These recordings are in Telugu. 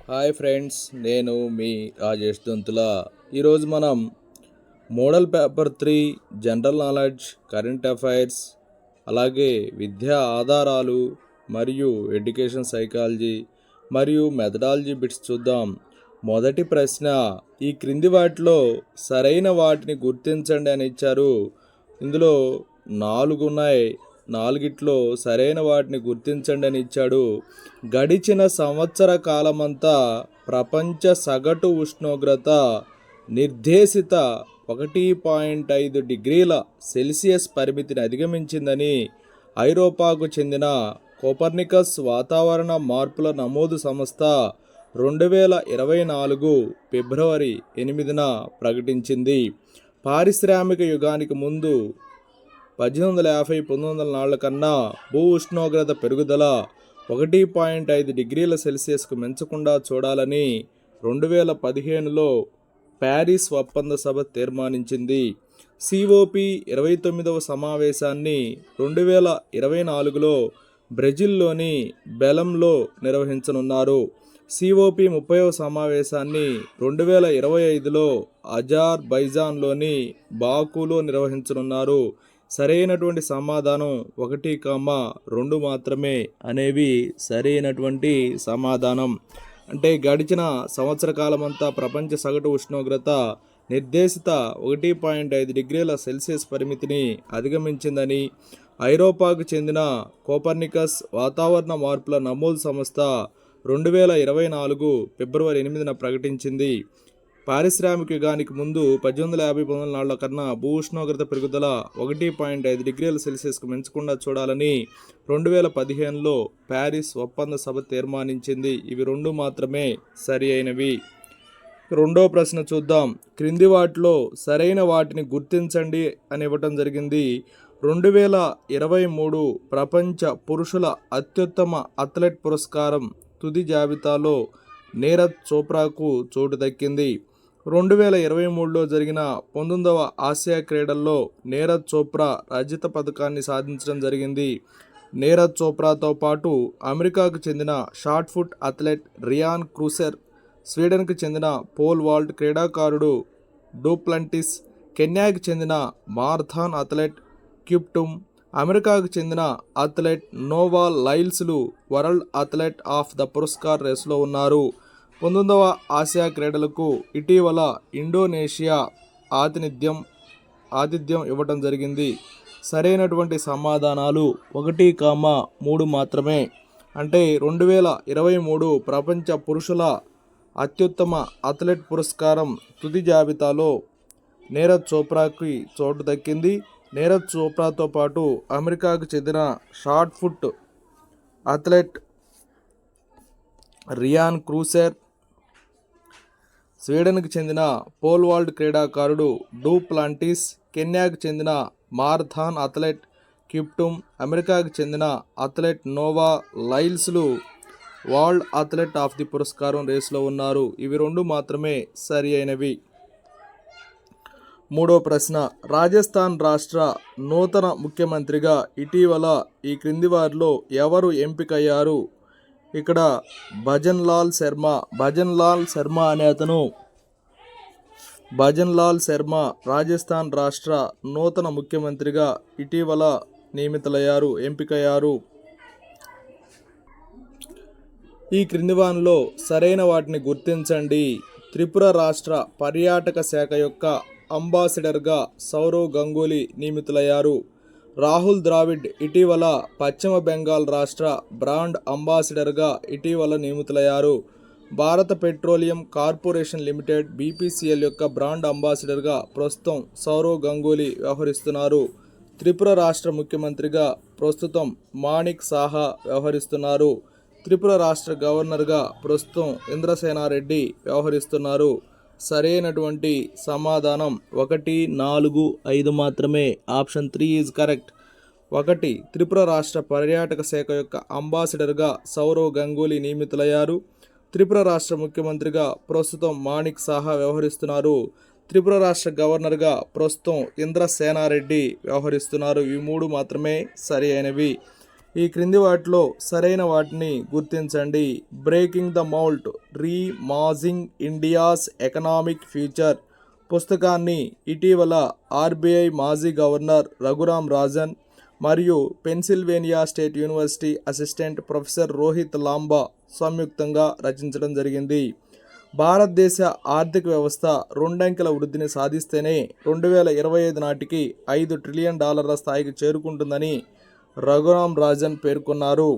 హాయ్ ఫ్రెండ్స్, నేను మీ రాజేష్ దొంతుల. ఈరోజు మనం model paper 3 general knowledge, current affairs, అలాగే విద్యా ఆధారాలు మరియు ఎడ్యుకేషన్ సైకాలజీ మరియు మెథడాలజీ బిట్స్ చూద్దాం. మొదటి ప్రశ్న, ఈ క్రింది వాటిలో సరైన వాటిని గుర్తించండి అని ఇచ్చారు. ఇందులో 4 ఉన్నాయి. 4గిట్లో సరైన వాటిని గుర్తించండి అని ఇచ్చాడు. గడిచిన సంవత్సర కాలమంతా ప్రపంచ సగటు ఉష్ణోగ్రత నిర్దేశిత 1.5 డిగ్రీల సెల్సియస్ పరిమితిని అధిగమించిందని ఐరోపాకు చెందిన కోపర్నికస్ వాతావరణ మార్పుల నమోదు సంస్థ 2024 ఫిబ్రవరి 8న ప్రకటించింది. పారిశ్రామిక యుగానికి ముందు 1850-1900 కన్నా భూ ఉష్ణోగ్రత పెరుగుదల 1.5 డిగ్రీల సెల్సియస్కు మించకుండా చూడాలని 2015లో ప్యారిస్ ఒప్పంద సభ తీర్మానించింది. COP 29వ సమావేశాన్ని 2024లో బ్రెజిల్లోని బెలంలో నిర్వహించనున్నారు. COP 30వ సమావేశాన్ని 2025లో అజర్బైజాన్లోని బాకులో నిర్వహించనున్నారు. సరైనటువంటి సమాధానం 1, 2 మాత్రమే అనేవి సరైనటువంటి సమాధానం. అంటే గడిచిన సంవత్సర కాలమంతా ప్రపంచ సగటు ఉష్ణోగ్రత నిర్దేశిత 1.5 డిగ్రీల సెల్సియస్ పరిమితిని అధిగమించిందని ఐరోపాకు చెందిన కోపర్నికస్ వాతావరణ మార్పుల నమోదు సంస్థ 2024 ఫిబ్రవరి 8న ప్రకటించింది. పారిశ్రామిక యుగానికి ముందు 1850-1900 కన్నా భూ ఉష్ణోగ్రత పెరుగుదల 1.5 డిగ్రీల సెల్సియస్కు మించకుండా చూడాలని 2015లో ప్యారిస్ ఒప్పంద సభ తీర్మానించింది. ఇవి 2 మాత్రమే సరి అయినవి. రెండో ప్రశ్న చూద్దాం. క్రింది వాటిలో సరైన వాటిని గుర్తించండి అని ఇవ్వటం జరిగింది. 2023 ప్రపంచ పురుషుల అత్యుత్తమ అథ్లెట్ పురస్కారం తుది జాబితాలో నీరజ్ చోప్రాకు చోటు దక్కింది. 2023లో జరిగిన 19వ ఆసియా క్రీడల్లో నీరజ్ చోప్రా రజత పథకాన్ని సాధించడం జరిగింది. నీరజ్ చోప్రాతో పాటు అమెరికాకు చెందిన షాట్ పుట్ అథ్లెట్ రియాన్ క్రూసెర్, స్వీడన్కు చెందిన పోల్ వాల్ట్ క్రీడాకారుడు డూప్లంటిస్, కెన్యాకు చెందిన మారథాన్ అథ్లెట్ క్యూప్టుమ్, అమెరికాకు చెందిన అథ్లెట్ నోవా లైల్స్లు వరల్డ్ అథ్లెట్ ఆఫ్ ద పురస్కార్ రేసులో ఉన్నారు. 19వ ఆసియా క్రీడలకు ఇటీవల ఇండోనేషియా ఆతిథ్యం ఇవ్వటం జరిగింది. సరైనటువంటి సమాధానాలు 1, 3 మాత్రమే. అంటే 2023 ప్రపంచ పురుషుల అత్యుత్తమ అథ్లెట్ పురస్కారం తుది జాబితాలో నీరజ్ చోప్రాకి చోటు దక్కింది. నీరజ్ చోప్రాతో పాటు అమెరికాకు చెందిన షాట్ పుట్ అథ్లెట్ రియాన్ క్రూసెర్, స్వీడన్కు చెందిన పోల్ వాల్ట్ క్రీడాకారుడు డూప్లాంటిస్, కెన్యాకు చెందిన మారథాన్ అథ్లెట్ క్యూప్టుమ్, అమెరికాకు చెందిన అథ్లెట్ నోవా లైల్స్లు వరల్డ్ అథ్లెట్ ఆఫ్ ది పురస్కారం రేసులో ఉన్నారు. ఇవి 2 మాత్రమే సరి అయినవి. మూడో ప్రశ్న, రాజస్థాన్ రాష్ట్ర నూతన ముఖ్యమంత్రిగా ఇటీవల ఈ క్రింది వారిలో ఎవరు ఎంపికయ్యారు? ఇక్కడ భజన్ లాల్ శర్మ అనే అతను రాజస్థాన్ రాష్ట్ర నూతన ముఖ్యమంత్రిగా ఇటీవల ఎంపికయ్యారు. ఈ క్రింది వానిలో సరైన వాటిని గుర్తించండి. త్రిపుర రాష్ట్ర పర్యాటక శాఖ యొక్క అంబాసిడర్గా సౌరవ్ గంగూలీ నియమితులయ్యారు. రాహుల్ ద్రావిడ్ ఇటీవల పశ్చిమ బెంగాల్ రాష్ట్ర బ్రాండ్ అంబాసిడర్గా ఇటీవల నియమితులయ్యారు. భారత పెట్రోలియం కార్పొరేషన్ లిమిటెడ్ BPCL యొక్క బ్రాండ్ అంబాసిడర్గా ప్రస్తుతం సౌరవ్ గంగూలీ వ్యవహరిస్తున్నారు. త్రిపుర రాష్ట్ర ముఖ్యమంత్రిగా ప్రస్తుతం మాణిక్ సాహా వ్యవహరిస్తున్నారు. త్రిపుర రాష్ట్ర గవర్నర్గా ప్రస్తుతం ఇంద్రసేనారెడ్డి వ్యవహరిస్తున్నారు. సరైనటువంటి సమాధానం 1, 4, 5 మాత్రమే. Option 3 is correct. 1, త్రిపుర రాష్ట్ర పర్యాటక శాఖ యొక్క అంబాసిడర్గా సౌరవ్ గంగూలీ నియమితులయ్యారు. త్రిపుర రాష్ట్ర ముఖ్యమంత్రిగా ప్రస్తుతం మాణిక్ సాహా వ్యవహరిస్తున్నారు. త్రిపుర రాష్ట్ర గవర్నర్గా ప్రస్తుతం ఇంద్రసేనారెడ్డి వ్యవహరిస్తున్నారు. ఇవి 3 మాత్రమే సరి అయినవి. ఈ క్రింది వాటిలో సరైన వాటిని గుర్తించండి. Breaking the mould reimagining India's economic future పుస్తకాన్ని ఇటీవల ఆర్బీఐ మాజీ గవర్నర్ రఘురామ్ రాజన్ మరియు Pennsylvania state university assistant professor Rohit Lamba సంయుక్తంగా రచించడం జరిగింది. భారతదేశ ఆర్థిక వ్యవస్థ రెండంకెల వృద్ధిని సాధిస్తేనే 2025 నాటికి $5 ట్రిలియన్ స్థాయికి చేరుకుంటుందని రఘురామ్ రాజన్ పేర్కొన్నారు.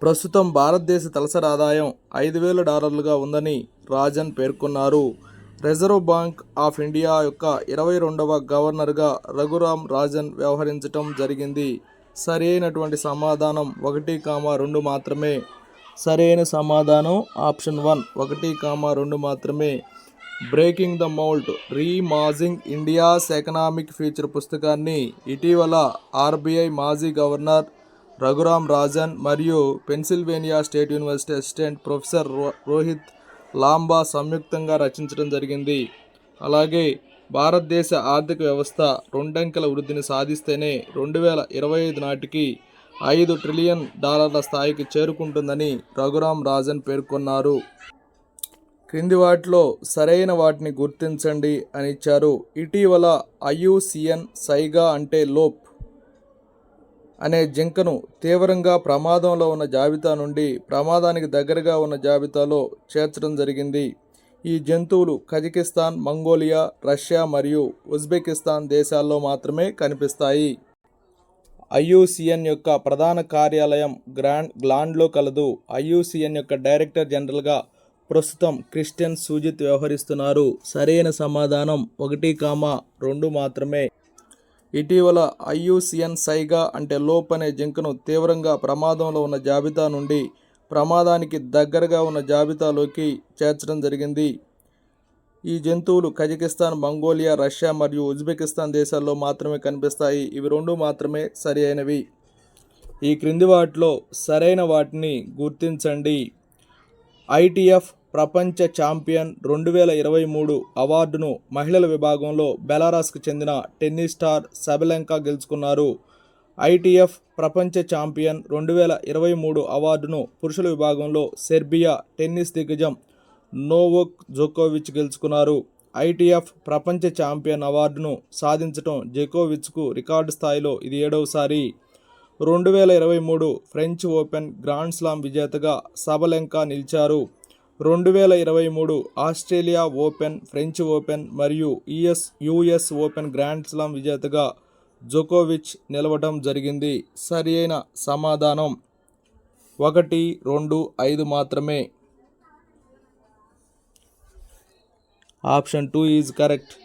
ప్రస్తుతం భారతదేశ తలసరి ఆదాయం $5,000 ఉందని రాజన్ పేర్కొన్నారు. రిజర్వ్ బ్యాంక్ ఆఫ్ ఇండియా యొక్క 22వ గవర్నర్గా రఘురామ్ రాజన్ వ్యవహరించడం జరిగింది. సరైనటువంటి సమాధానం 1, 2 మాత్రమే. సరైన సమాధానం ఆప్షన్ 1 1, 2 మాత్రమే. Breaking the mould reimagining India's economic future పుస్తకాన్ని ఇటీవల ఆర్బీఐ మాజీ గవర్నర్ రఘురామ్ రాజన్ మరియు Pennsylvania state university assistant professor Rohit Lamba సంయుక్తంగా రచించడం జరిగింది. అలాగే భారతదేశ ఆర్థిక వ్యవస్థ రెండంకెల వృద్ధిని సాధిస్తేనే 2025 నాటికి $5 ట్రిలియన్ స్థాయికి చేరుకుంటుందని రఘురామ్ రాజన్ పేర్కొన్నారు. క్రింది వాటిలో సరైన వాటిని గుర్తించండి అని ఇచ్చారు. ఇటీవల ఐయుసిఎన్ సైగా అంటే లోప్ అనే జింకను తీవ్రంగా ప్రమాదంలో ఉన్న జాబితా నుండి ప్రమాదానికి దగ్గరగా ఉన్న జాబితాలో చేర్చడం జరిగింది. ఈ జంతువులు కజకిస్తాన్, మంగోలియా, రష్యా మరియు ఉజ్బెకిస్తాన్ దేశాల్లో మాత్రమే కనిపిస్తాయి. ఐయుసిఎన్ యొక్క ప్రధాన కార్యాలయం గ్లాండ్లో కలదు. ఐయుసిఎన్ యొక్క డైరెక్టర్ జనరల్గా ప్రస్తుతం క్రిస్టియన్ సూజిత్ వ్యవహరిస్తున్నారు. సరైన సమాధానం 1, 2 మాత్రమే. ఇటీవల ఐయుసిఎన్ సైగా అంటే లోప్ అనే జింకను తీవ్రంగా ప్రమాదంలో ఉన్న జాబితా నుండి ప్రమాదానికి దగ్గరగా ఉన్న జాబితాలోకి చేర్చడం జరిగింది. ఈ జంతువులు కజకిస్తాన్, మంగోలియా, రష్యా మరియు ఉజ్బెకిస్తాన్ దేశాల్లో మాత్రమే కనిపిస్తాయి. ఇవి 2 మాత్రమే సరి అయినవి. ఈ క్రింది వాటిలో సరైన వాటిని గుర్తించండి. ఐటిఎఫ్ ప్రపంచ ఛాంపియన్ 2023 అవార్డును మహిళల విభాగంలో బెలారస్కు చెందిన టెన్నిస్ స్టార్ సబలెంకా గెలుచుకున్నారు. ఐటిఎఫ్ ప్రపంచ ఛాంపియన్ 2023 అవార్డును పురుషుల విభాగంలో సెర్బియా టెన్నిస్ దిగ్గజం నోవోక్ జోకోవిచ్ గెలుచుకున్నారు. ఐటిఎఫ్ ప్రపంచ ఛాంపియన్ అవార్డును సాధించడం జోకోవిచ్కు రికార్డు స్థాయిలో ఇది 7వసారి. 2023 ఫ్రెంచ్ ఓపెన్ గ్రాండ్ స్లామ్ విజేతగా సబలెంకా నిలిచారు. 2023 ఆస్ట్రేలియా ఓపెన్, ఫ్రెంచ్ ఓపెన్ మరియు యుఎస్ ఓపెన్ గ్రాండ్ స్లామ్ విజేతగా జోకోవిచ్ నిలవడం జరిగింది. సరి అయిన సమాధానం 1, 2, 5 మాత్రమే. Option 2 is correct.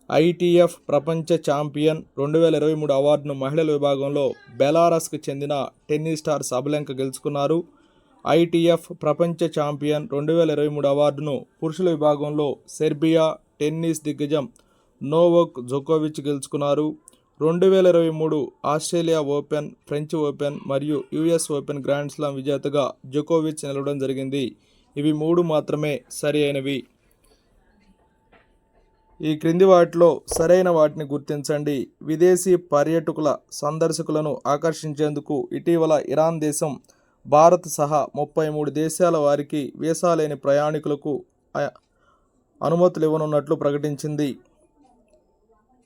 ఐటిఎఫ్ ప్రపంచ ఛాంపియన్ 2023 అవార్డును మహిళల విభాగంలో బెలారస్కు చెందిన టెన్నిస్ స్టార్ సబలెంకా గెలుచుకున్నారు. ఐటిఎఫ్ ప్రపంచ ఛాంపియన్ 2023 అవార్డును పురుషుల విభాగంలో సెర్బియా టెన్నిస్ దిగ్గజం నోవోక్ జోకోవిచ్ గెలుచుకున్నారు. 2023 ఆస్ట్రేలియా ఓపెన్, ఫ్రెంచ్ ఓపెన్ మరియు యుఎస్ ఓపెన్ గ్రాండ్ స్లామ్ విజేతగా జోకోవిచ్ నిలవడం జరిగింది. ఇవి 3 మాత్రమే సరి అయినవి. ఈ క్రింది వాటిలో సరైన వాటిని గుర్తించండి. విదేశీ పర్యాటకుల సందర్శకులను ఆకర్షించేందుకు ఇటీవల ఇరాన్ దేశం భారత్ సహా 33 దేశాల వారికి వీసా లేని ప్రయాణికులకు అనుమతులు ఇవ్వనున్నట్లు ప్రకటించింది.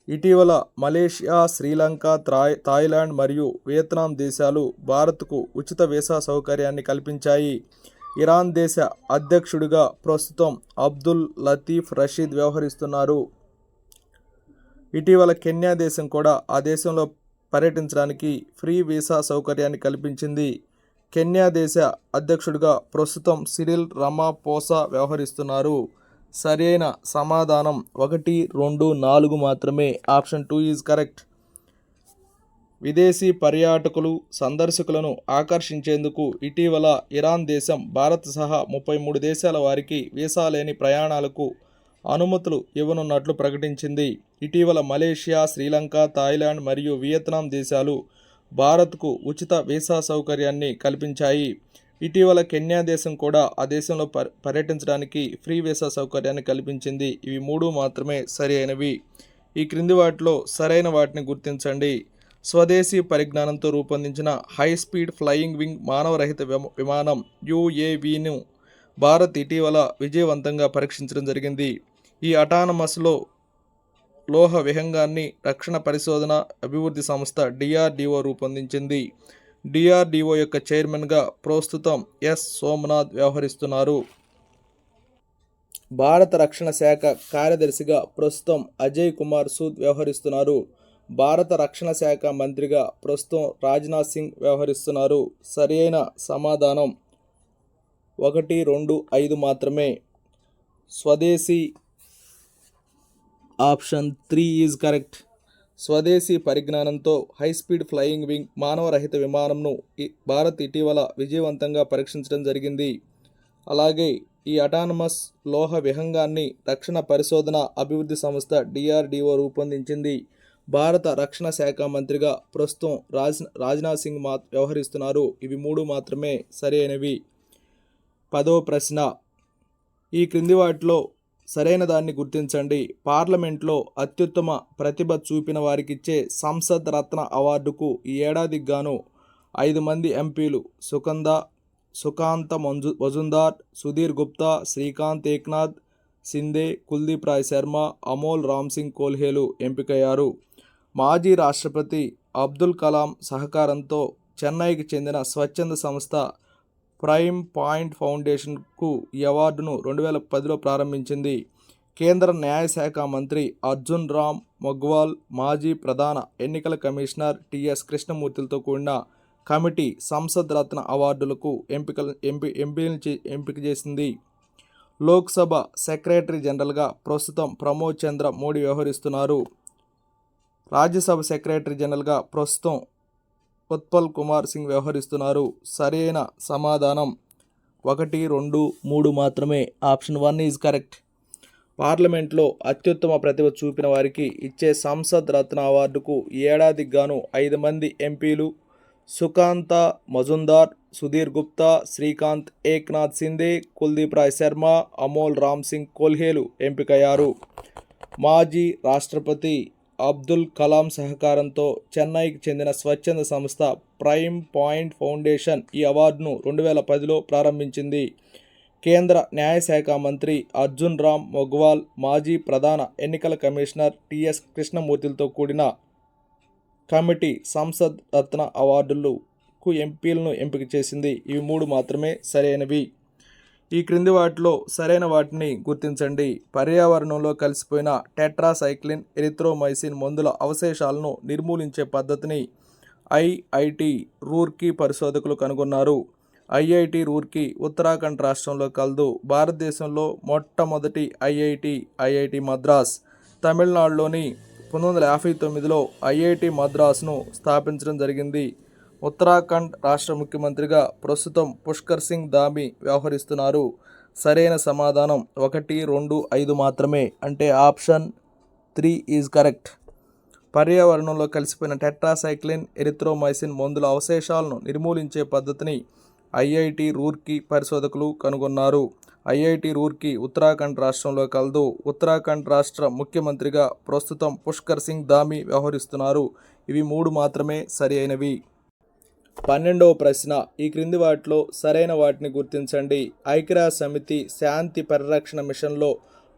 ఇటీవల మలేషియా, శ్రీలంక, థాయిలాండ్ మరియు వియత్నాం దేశాలు భారత్కు ఉచిత వీసా సౌకర్యాన్ని కల్పించాయి. ఇరాన్ దేశ అధ్యక్షుడిగా ప్రస్తుతం అబ్దుల్ లతీఫ్ రషీద్ వ్యవహరిస్తున్నారు. ఇటీవల కెన్యా దేశం కూడా ఆ దేశంలో పర్యటించడానికి ఫ్రీ వీసా సౌకర్యాన్ని కల్పించింది. కెన్యా దేశ అధ్యక్షుడిగా ప్రస్తుతం సిరిల్ రమాపోసా వ్యవహరిస్తున్నారు. సరైన సమాధానం 1, 2, 4 మాత్రమే. Option 2 is correct. విదేశీ పర్యాటకులు సందర్శకులను ఆకర్షించేందుకు ఇటీవల ఇరాన్ దేశం భారత్ సహా 33 దేశాల వారికి వీసా లేని ప్రయాణాలకు అనుమతులు ఇవ్వనున్నట్లు ప్రకటించింది. ఇటీవల మలేషియా, శ్రీలంక, థాయిలాండ్ మరియు వియత్నాం దేశాలు భారత్కు ఉచిత వీసా సౌకర్యాన్ని కల్పించాయి. ఇటీవల కెన్యా దేశం కూడా ఆ దేశంలో పర్యటించడానికి ఫ్రీ వీసా సౌకర్యాన్ని కల్పించింది. ఇవి 3 మాత్రమే సరి అయినవి. ఈ క్రింది వాటిలో సరైన వాటిని గుర్తించండి. స్వదేశీ పరిజ్ఞానంతో రూపొందించిన హై స్పీడ్ ఫ్లయింగ్ వింగ్ మానవరహిత విమానం UAVను భారత్ ఇటీవల విజయవంతంగా పరీక్షించడం జరిగింది. ఈ అటానమస్లో లోహ విహంగాన్ని రక్షణ పరిశోధన అభివృద్ధి సంస్థ DRDO రూపొందించింది. DRDO యొక్క చైర్మన్గా ప్రస్తుతం సోమనాథ్ వ్యవహరిస్తున్నారు. భారత రక్షణ శాఖ కార్యదర్శిగా ప్రస్తుతం అజయ్ కుమార్ సూద్ వ్యవహరిస్తున్నారు. భారత రక్షణ శాఖ మంత్రిగా ప్రస్తుతం రాజ్నాథ్ సింగ్ వ్యవహరిస్తున్నారు. సరైన సమాధానం 1, 2, 5 మాత్రమే. స్వదేశీ ఆప్షన్ 3 ఈజ్ కరెక్ట్. స్వదేశీ పరిజ్ఞానంతో హైస్పీడ్ ఫ్లయింగ్ వింగ్ మానవరహిత విమానంను భారత్ ఇటీవల విజయవంతంగా పరీక్షించడం జరిగింది. అలాగే ఈ అటానమస్ లోహ విహంగాన్ని రక్షణ పరిశోధన అభివృద్ధి సంస్థ DRDO రూపొందించింది. భారత రక్షణ శాఖ మంత్రిగా ప్రస్తుతం రాజ్నాథ్ సింగ్ వ్యవహరిస్తున్నారు. ఇవి 3 మాత్రమే సరైనవి. 10వ ప్రశ్న, ఈ క్రింది వాటిలో సరైన దాన్ని గుర్తించండి. పార్లమెంట్లో అత్యుత్తమ ప్రతిభ చూపిన వారికిచ్చే సంసద్ రత్న అవార్డుకు ఈ ఏడాదికి గాను 5 మంది ఎంపీలు సుకాంత మజుందార్, సుధీర్ గుప్తా, శ్రీకాంత్ ఏక్నాథ్ సింధే, కుల్దీప్ రాయ్ శర్మ, అమోల్ రామ్సింగ్ కోల్హేలు ఎంపికయ్యారు. మాజీ రాష్ట్రపతి అబ్దుల్ కలాం సహకారంతో చెన్నైకి చెందిన స్వచ్ఛంద సంస్థ ప్రైమ్ పాయింట్ ఫౌండేషన్కు ఈ అవార్డును 2010లో ప్రారంభించింది. కేంద్ర న్యాయశాఖ మంత్రి అర్జున్ రామ్ మెఘ్వాల్, మాజీ ప్రధాన ఎన్నికల కమిషనర్ TS కృష్ణమూర్తిలతో కూడిన కమిటీ సంసద్ రత్న అవార్డులకు ఎంపిక చేసింది. లోక్సభ సెక్రటరీ జనరల్గా ప్రస్తుతం ప్రమోద్ చంద్ర మోడీ వ్యవహరిస్తున్నారు. రాజ్యసభ సెక్రటరీ జనరల్గా ప్రస్తుతం ఉత్పల్ కుమార్ సింగ్ వ్యవహరిస్తున్నారు. సరైన సమాధానం 1, 2, 3 మాత్రమే. Option 1 is correct. పార్లమెంట్లో అత్యుత్తమ ప్రతిభ చూపిన వారికి ఇచ్చే సంసద్ రత్న అవార్డుకు ఈ ఏడాదికి గాను 5 మంది ఎంపీలు సుకాంత మజుందార్, సుధీర్ గుప్తా, శ్రీకాంత్ ఏక్నాథ్ సింధే, కుల్దీప్ రాయ్ శర్మ, అమోల్ రామ్సింగ్ కోల్హేలు ఎంపికయ్యారు. మాజీ రాష్ట్రపతి అబ్దుల్ కలాం సహకారంతో చెన్నైకి చెందిన స్వచ్ఛంద సంస్థ ప్రైమ్ పాయింట్ ఫౌండేషన్ ఈ అవార్డును 2010లో ప్రారంభించింది. కేంద్ర న్యాయశాఖ మంత్రి అర్జున్ రామ్ మెఘ్వాల్, మాజీ ప్రధాన ఎన్నికల కమిషనర్ TS కృష్ణమూర్తిలతో కూడిన కమిటీ సంసద్ రత్న అవార్డులకు ఎంపీలను ఎంపిక చేసింది. ఇవి 3 మాత్రమే సరైనవి. ఈ క్రింది వాటిలో సరైన వాటిని గుర్తించండి. పర్యావరణంలో కలిసిపోయిన టెట్రాసైక్లిన్, ఎరిథ్రోమైసిన్ మందుల అవశేషాలను నిర్మూలించే పద్ధతిని IIT రూర్కీ పరిశోధకులు కనుగొన్నారు. IIT రూర్కీ ఉత్తరాఖండ్ రాష్ట్రంలో కలదు. భారతదేశంలో మొట్టమొదటి IIT మద్రాస్. తమిళనాడులోని 1959లో IIT మద్రాస్ను స్థాపించడం జరిగింది. ఉత్తరాఖండ్ రాష్ట్ర ముఖ్యమంత్రిగా ప్రస్తుతం పుష్కర్ సింగ్ ధామీ వ్యవహరిస్తున్నారు. సరైన సమాధానం 1, 2, 5 మాత్రమే. అంటే ఆప్షన్ 3 ఈజ్ కరెక్ట్. పర్యావరణంలో కలిసిపోయిన టెట్రాసైక్లిన్, ఎరిథ్రోమైసిన్ మందుల అవశేషాలను నిర్మూలించే పద్ధతిని IIT రూర్కీ పరిశోధకులు కనుగొన్నారు. IIT రూర్కీ ఉత్తరాఖండ్ రాష్ట్రంలో కలదు. ఉత్తరాఖండ్ రాష్ట్ర ముఖ్యమంత్రిగా ప్రస్తుతం పుష్కర్ సింగ్ ధామీ వ్యవహరిస్తున్నారు. ఇవి 3 మాత్రమే సరి అయినవి. 12వ ప్రశ్న, ఈ క్రింది వాటిలో సరైన వాటిని గుర్తించండి. ఐక్యరాజ్య సమితి శాంతి పరిరక్షణ మిషన్లో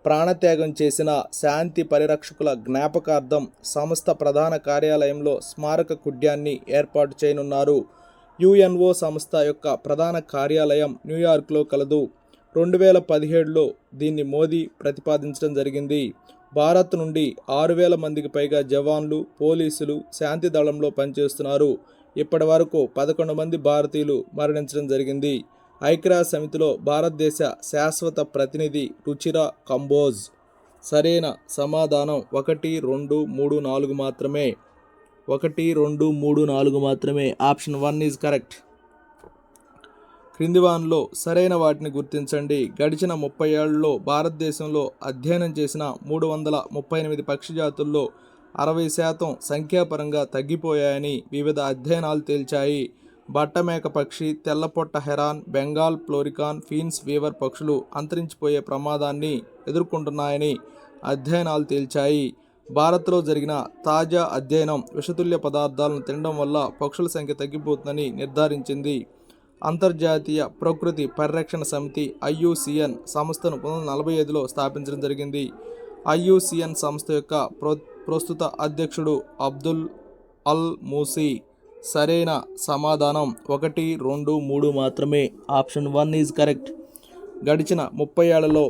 ప్రాణత్యాగం చేసిన శాంతి పరిరక్షకుల జ్ఞాపకార్థం సంస్థ ప్రధాన కార్యాలయంలో స్మారక కుడ్యాన్ని ఏర్పాటు చేయనున్నారు. UNO సంస్థ యొక్క ప్రధాన కార్యాలయం న్యూయార్క్లో కలదు. 2017లో దీన్ని మోదీ ప్రతిపాదించడం జరిగింది. భారత్ నుండి 6,000 మందికి పైగా జవాన్లు, పోలీసులు శాంతి దళంలో పనిచేస్తున్నారు. ఇప్పటి వరకు 11 మంది భారతీయులు మరణించడం జరిగింది. ఐక్యరాజ్య సమితిలో భారతదేశ శాశ్వత ప్రతినిధి రుచిరా కంబోజ్. సరైన సమాధానం 1, 2, 3, 4 మాత్రమే. 1, 2, 3, 4 మాత్రమే. Option 1 is correct. క్రింది వాటిలో సరైన వాటిని గుర్తించండి. గడిచిన 30 ఏళ్లలో భారతదేశంలో అధ్యయనం చేసిన 338 పక్షి జాతుల్లో 60% సంఖ్యాపరంగా తగ్గిపోయాయని వివిధ అధ్యయనాలు తేల్చాయి. బట్టమేక పక్షి, తెల్లపొట్ట heron, Bengal florican, fence Weaver పక్షులు అంతరించిపోయే ప్రమాదాన్ని ఎదుర్కొంటున్నాయని అధ్యయనాలు తేల్చాయి. భారత్లో జరిగిన తాజా అధ్యయనం విషతుల్య పదార్థాలను తినడం వల్ల పక్షుల సంఖ్య తగ్గిపోతుందని నిర్ధారించింది. అంతర్జాతీయ ప్రకృతి పరిరక్షణ సమితి ఐయుసిఎన్ సంస్థను 1945లో స్థాపించడం జరిగింది. ఐయుసిఎన్ సంస్థ యొక్క ప్రస్తుత అధ్యక్షుడు అబ్దుల్ అల్ మూసీ. సరైన సమాధానం 1, 2, 3 మాత్రమే. Option 1 is correct. గడిచిన 30 ఏళ్లలో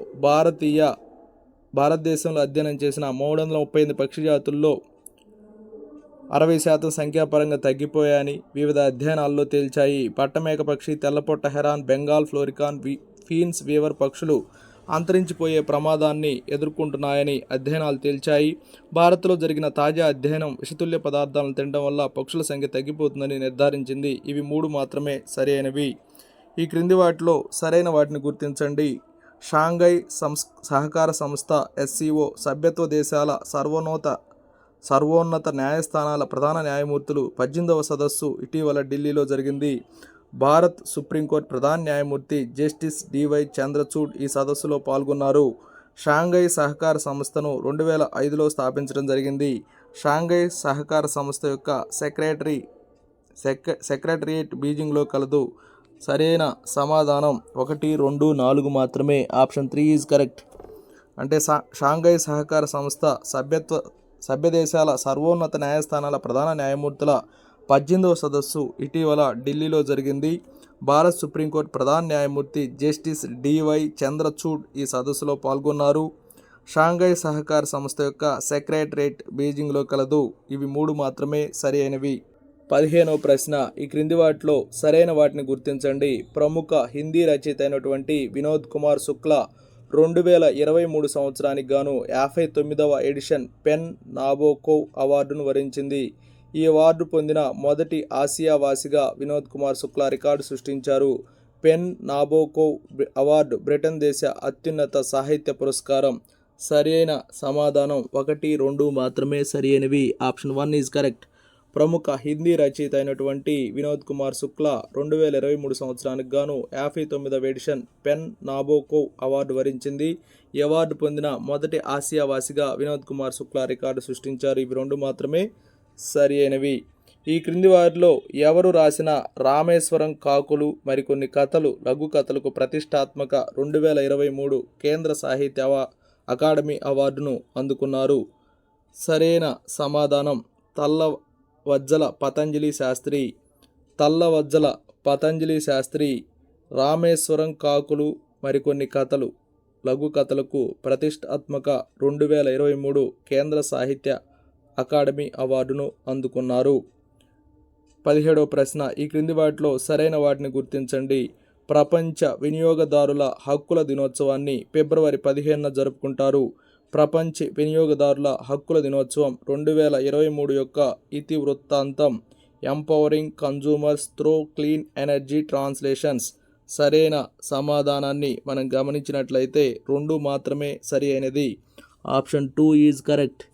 భారతదేశంలో అధ్యయనం చేసిన 338 పక్షి జాతుల్లో 60% సంఖ్యాపరంగా తగ్గిపోయాయని వివిధ అధ్యయనాల్లో తేల్చాయి. పట్టమేక పక్షి, తెల్లపొట్ట heron, Bengal florican, fence Weaver పక్షులు అంతరించిపోయే ప్రమాదాన్ని ఎదుర్కొంటున్నాయని అధ్యయనాలు తేల్చాయి. భారత్లో జరిగిన తాజా అధ్యయనం విషతుల్య పదార్థాలను తినడం వల్ల పక్షుల సంఖ్య తగ్గిపోతుందని నిర్ధారించింది. ఇవి 3 మాత్రమే సరైనవి. ఈ క్రింది వాటిలో సరైన వాటిని గుర్తించండి. షాంఘై సహకార సంస్థ ఎస్సీఓ సభ్యత్వ దేశాల సర్వోన్నత న్యాయస్థానాల ప్రధాన న్యాయమూర్తులు 18వ సదస్సు ఇటీవల ఢిల్లీలో జరిగింది. భారత్ సుప్రీంకోర్టు ప్రధాన న్యాయమూర్తి జస్టిస్ డివై చంద్రచూడ్ ఈ సదస్సులో పాల్గొన్నారు. షాంఘై సహకార సంస్థను 2005లో స్థాపించడం జరిగింది. షాంఘై సహకార సంస్థ యొక్క సెక్రటరియట్ బీజింగ్లో కలదు. సరైన సమాధానం 1, 2, 4 మాత్రమే. Option 3 is correct. అంటే షాంఘై సహకార సంస్థ సభ్య దేశాల సర్వోన్నత న్యాయస్థానాల ప్రధాన న్యాయమూర్తుల 18వ సదస్సు ఇటీవల ఢిల్లీలో జరిగింది. భారత్ సుప్రీంకోర్టు ప్రధాన న్యాయమూర్తి జస్టిస్ డివై చంద్రచూడ్ ఈ సదస్సులో పాల్గొన్నారు. షాంఘై సహకార సంస్థ యొక్క సెక్రటరియట్ బీజింగ్లో కలదు. ఇవి 3 మాత్రమే సరి అయినవి. 15వ ప్రశ్న. ఈ క్రింది వాటిలో సరైన వాటిని గుర్తించండి. ప్రముఖ హిందీ రచయిత అయినటువంటి వినోద్ కుమార్ శుక్లా 2023 సంవత్సరానికి గాను 59వ ఎడిషన్ పెన్ నాబోకోవ్ అవార్డును వరించింది. ఈ అవార్డు పొందిన మొదటి ఆసియా వాసిగా వినోద్ కుమార్ శుక్లా రికార్డు సృష్టించారు. పెన్ నాబోకోవ్ అవార్డు బ్రిటన్ దేశ అత్యున్నత సాహిత్య పురస్కారం. సరైన సమాధానం 1, 2 మాత్రమే సరి అయినవి. Option 1 is correct. ప్రముఖ హిందీ రచయిత అయినటువంటి వినోద్ కుమార్ శుక్లా 2023 సంవత్సరానికి గాను 59వ ఎడిషన్ పెన్ నాబోకోవ్ అవార్డు వరించింది. ఈ అవార్డు పొందిన మొదటి ఆసియా వాసిగా వినోద్ కుమార్ శుక్లా రికార్డు సృష్టించారు. ఇవి 2 మాత్రమే సరి అయినవి. ఈ క్రింది వారిలో ఎవరు రాసిన రామేశ్వరం కాకులు మరికొన్ని కథలు లఘు కథలకు ప్రతిష్టాత్మక 2023 కేంద్ర సాహిత్య అకాడమీ అవార్డును అందుకున్నారు? సరైన సమాధానం తల్లవజ్జల పతంజలి శాస్త్రి. రామేశ్వరం కాకులు మరికొన్ని కథలు లఘు కథలకు ప్రతిష్టాత్మక 2023 కేంద్ర సాహిత్య అకాడమీ అవార్డును అందుకున్నారు. 17వ ప్రశ్న. ఈ క్రింది వాటిలో సరైన వాటిని గుర్తించండి. ప్రపంచ వినియోగదారుల హక్కుల దినోత్సవాన్ని ఫిబ్రవరి 15న జరుపుకుంటారు. ప్రపంచ వినియోగదారుల హక్కుల దినోత్సవం 2023 యొక్క ఇతివృత్తాంతం empowering consumers through clean energy translations. సరైన సమాధానాన్ని మనం గమనించినట్లయితే 2 మాత్రమే సరి అయినది. Option 2 is correct.